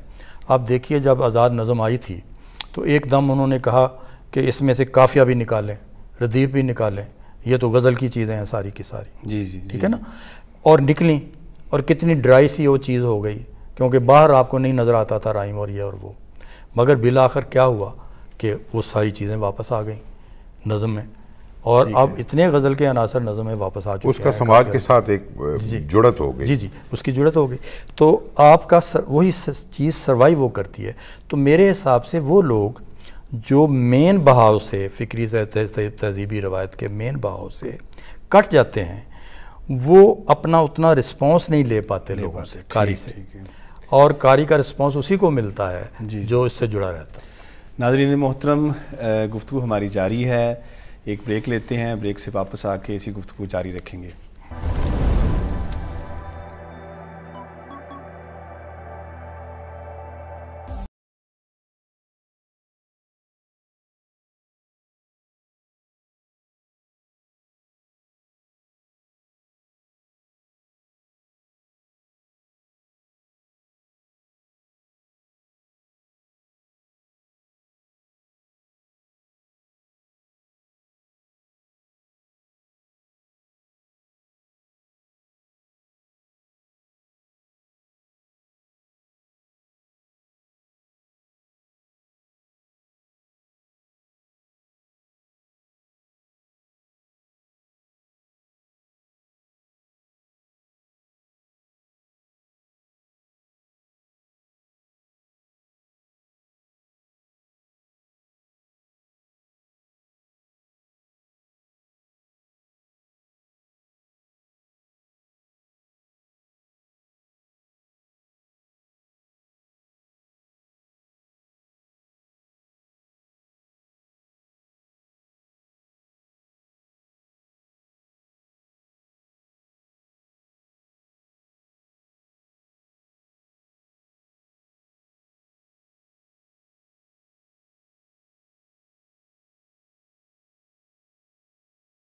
آپ دیکھیے جب آزاد نظم آئی تھی تو ایک دم انہوں نے کہا کہ اس میں سے قافیہ بھی نکالیں، ردیف بھی نکالیں، یہ تو غزل کی چیزیں ہیں ساری کی ساری، جی جی، ٹھیک ہے نا، اور نکلیں اور کتنی ڈرائی سی وہ چیز ہو گئی کیونکہ باہر آپ کو نہیں نظر آتا تھا رائم اور یہ اور وہ، مگر بالآخر کیا ہوا کہ وہ ساری چیزیں واپس آ گئیں نظم میں، اور اب اتنے غزل کے عناصر نظم میں واپس آ چکے ہیں، اس کا سماج کے ساتھ ایک جڑت ہو گئی۔ جی جی، اس کی جڑت ہو گئی، تو آپ کا وہی چیز سروائیو وہ کرتی ہے۔ تو میرے حساب سے وہ لوگ جو مین بہاؤ سے فکری تہذیبی روایت کے مین بہاؤ سے کٹ جاتے ہیں وہ اپنا اتنا رسپانس نہیں لے پاتے لوگوں سے، قاری سے، اور قاری کا رسپانس اسی کو ملتا ہے جو اس سے جڑا رہتا ہے۔ ناظرین محترم، گفتگو ہماری جاری ہے، ایک بریک لیتے ہیں، بریک سے واپس آ کے اسی گفتگو جاری رکھیں گے۔